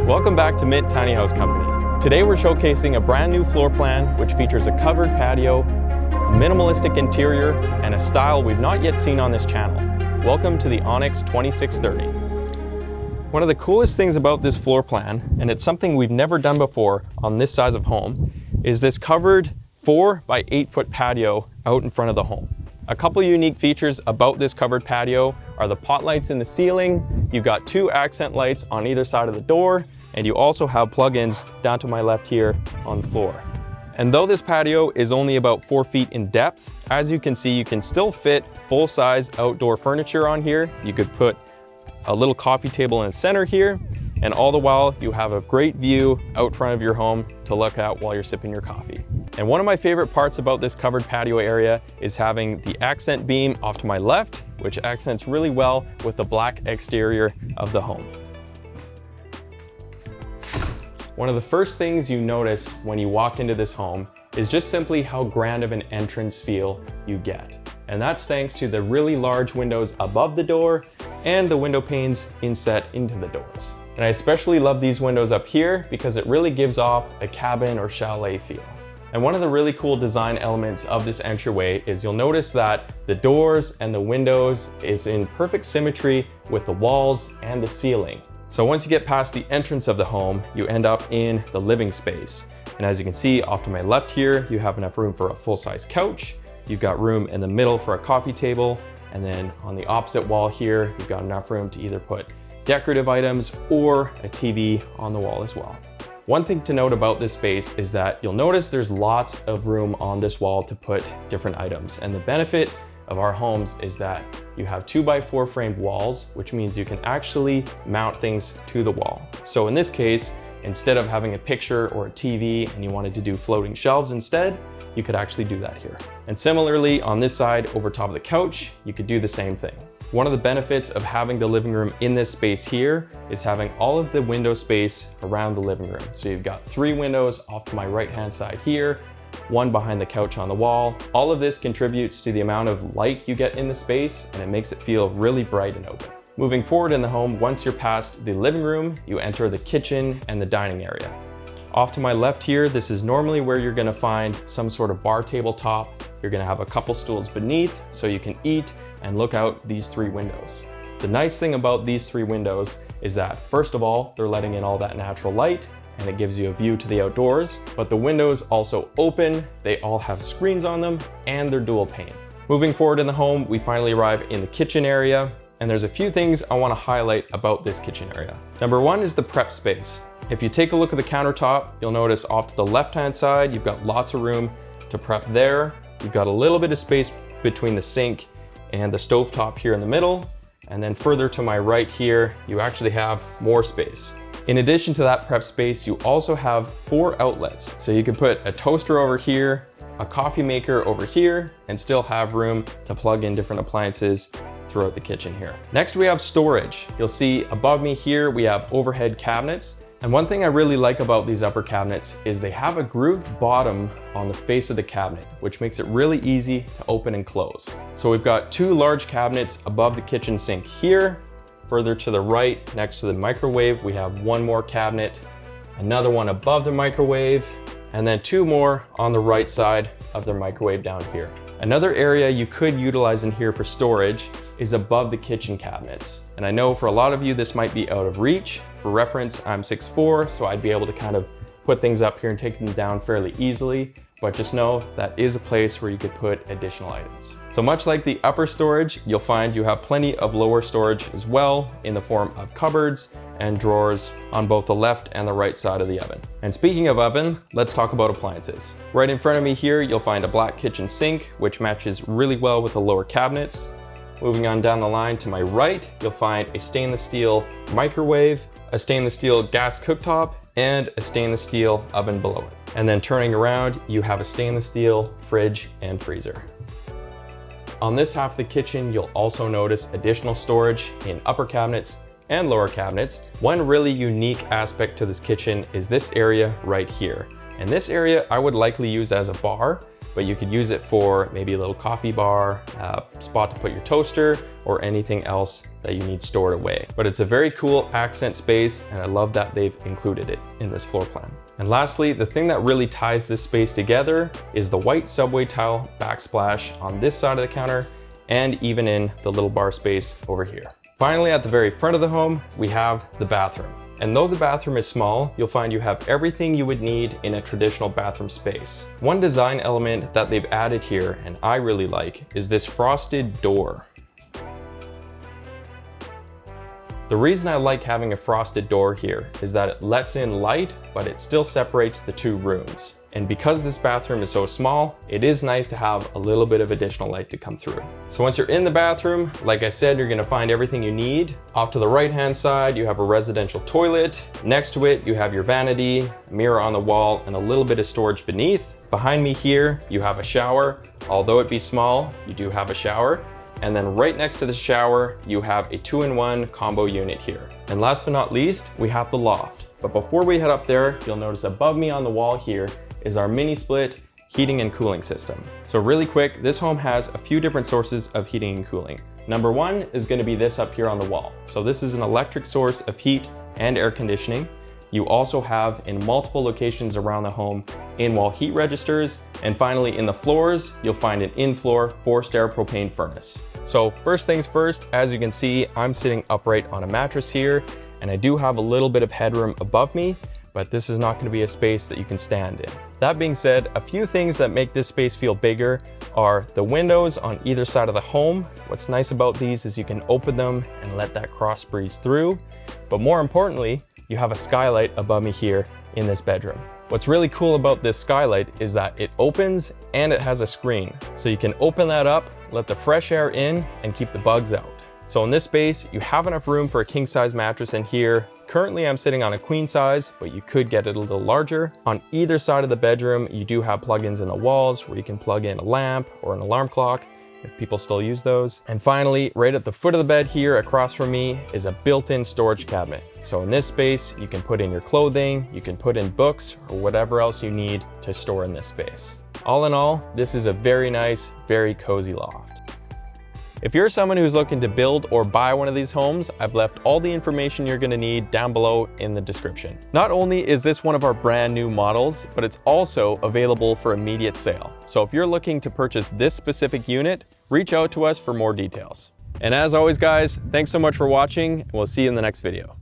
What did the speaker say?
Welcome back to Mint Tiny House Company. Today we're showcasing a brand new floor plan which features a covered patio, a minimalistic interior, and a style we've not yet seen on this channel. Welcome to the Onyx 2630. One of the coolest things about this floor plan, and it's something we've never done before on this size of home, is this covered 4 by 8 foot patio out in front of the home. A couple unique features about this covered patio are the pot lights in the ceiling. You've got 2 accent lights on either side of the door, and you also have plug-ins down to my left here on the floor. And though this patio is only about 4 feet in depth, as you can see, you can still fit full-size outdoor furniture on here. You could put a little coffee table in the center here, and all the while you have a great view out front of your home to look out while you're sipping your coffee. And one of my favorite parts about this covered patio area is having the accent beam off to my left, which accents really well with the black exterior of the home. One of the first things you notice when you walk into this home is just simply how grand of an entrance feel you get. And that's thanks to the really large windows above the door and the window panes inset into the doors. And I especially love these windows up here because it really gives off a cabin or chalet feel. And one of the really cool design elements of this entryway is you'll notice that the doors and the windows is in perfect symmetry with the walls and the ceiling. So once you get past the entrance of the home, you end up in the living space. And as you can see off to my left here, you have enough room for a full-size couch. You've got room in the middle for a coffee table. And then on the opposite wall here, you've got enough room to either put decorative items or a TV on the wall as well. One thing to note about this space is that you'll notice there's lots of room on this wall to put different items. And the benefit of our homes is that you have 2x4 framed walls, which means you can actually mount things to the wall. So in this case, instead of having a picture or a TV and you wanted to do floating shelves instead, you could actually do that here. And similarly, on this side over top of the couch, you could do the same thing. One of the benefits of having the living room in this space here is having all of the window space around the living room. So you've got 3 windows off to my right-hand side here, 1 behind the couch on the wall. All of this contributes to the amount of light you get in the space, and it makes it feel really bright and open. Moving forward in the home, once you're past the living room, you enter the kitchen and the dining area. Off to my left here, this is normally where you're gonna find some sort of bar tabletop. You're gonna have a couple stools beneath so you can eat and look out these 3 windows. The nice thing about these 3 windows is that, first of all, they're letting in all that natural light, and it gives you a view to the outdoors, but the windows also open, they all have screens on them, and they're dual pane. Moving forward in the home, we finally arrive in the kitchen area, and there's a few things I want to highlight about this kitchen area. Number 1 is the prep space. If you take a look at the countertop, you'll notice off to the left-hand side, you've got lots of room to prep there. You've got a little bit of space between the sink and the stovetop here in the middle, and then further to my right here, you actually have more space. In addition to that prep space, you also have 4 outlets. So you can put a toaster over here, a coffee maker over here, and still have room to plug in different appliances throughout the kitchen here. Next, we have storage. You'll see above me here, we have overhead cabinets. And one thing I really like about these upper cabinets is they have a grooved bottom on the face of the cabinet, which makes it really easy to open and close. So we've got 2 large cabinets above the kitchen sink here. Further to the right, next to the microwave, we have 1 more cabinet, another one above the microwave, and then 2 more on the right side of the microwave down here. Another area you could utilize in here for storage is above the kitchen cabinets. And I know for a lot of you, this might be out of reach. For reference, I'm 6'4", so I'd be able to kind of put things up here and take them down fairly easily. But just know that is a place where you could put additional items. So much like the upper storage, you'll find you have plenty of lower storage as well in the form of cupboards and drawers on both the left and the right side of the oven. And speaking of oven, let's talk about appliances. Right in front of me here, you'll find a black kitchen sink, which matches really well with the lower cabinets. Moving on down the line to my right, you'll find a stainless steel microwave, a stainless steel gas cooktop, and a stainless steel oven below it. And then turning around, you have a stainless steel fridge and freezer. On this half of the kitchen, you'll also notice additional storage in upper cabinets and lower cabinets. One really unique aspect to this kitchen is this area right here. And this area I would likely use as a bar, but you could use it for maybe a little coffee bar, spot to put your toaster, or anything else that you need stored away. But it's a very cool accent space, and I love that they've included it in this floor plan. And lastly, the thing that really ties this space together is the white subway tile backsplash on this side of the counter, and even in the little bar space over here. Finally, at the very front of the home, we have the bathroom. And though the bathroom is small, you'll find you have everything you would need in a traditional bathroom space. One design element that they've added here, and I really like, is this frosted door. The reason I like having a frosted door here is that it lets in light, but it still separates the two rooms. And because this bathroom is so small, it is nice to have a little bit of additional light to come through. So once you're in the bathroom, like I said, you're gonna find everything you need. Off to the right-hand side, you have a residential toilet. Next to it, you have your vanity, a mirror on the wall, and a little bit of storage beneath. Behind me here, you have a shower. Although it be small, you do have a shower. And then right next to the shower, you have a 2-in-1 combo unit here. And last but not least, we have the loft. But before we head up there, you'll notice above me on the wall here is our mini split heating and cooling system. So really quick, this home has a few different sources of heating and cooling. Number one is gonna be this up here on the wall. So this is an electric source of heat and air conditioning. You also have in multiple locations around the home in-wall heat registers. And finally in the floors, you'll find an in-floor forced air propane furnace. So first things first, as you can see, I'm sitting upright on a mattress here, and I do have a little bit of headroom above me, but this is not going to be a space that you can stand in. That being said, a few things that make this space feel bigger are the windows on either side of the home. What's nice about these is you can open them and let that cross breeze through. But more importantly, you have a skylight above me here in this bedroom. What's really cool about this skylight is that it opens and it has a screen. So you can open that up, let the fresh air in, and keep the bugs out. So in this space, you have enough room for a king size mattress in here. Currently I'm sitting on a queen size, but you could get it a little larger. On either side of the bedroom, you do have plugins in the walls where you can plug in a lamp or an alarm clock if people still use those. And finally, right at the foot of the bed here across from me is a built-in storage cabinet. So in this space, you can put in your clothing, you can put in books, or whatever else you need to store in this space. All in all, this is a very nice, very cozy loft. If you're someone who's looking to build or buy one of these homes, I've left all the information you're gonna need down below in the description. Not only is this one of our brand new models, but it's also available for immediate sale. So if you're looking to purchase this specific unit, reach out to us for more details. And as always, guys, thanks so much for watching, and we'll see you in the next video.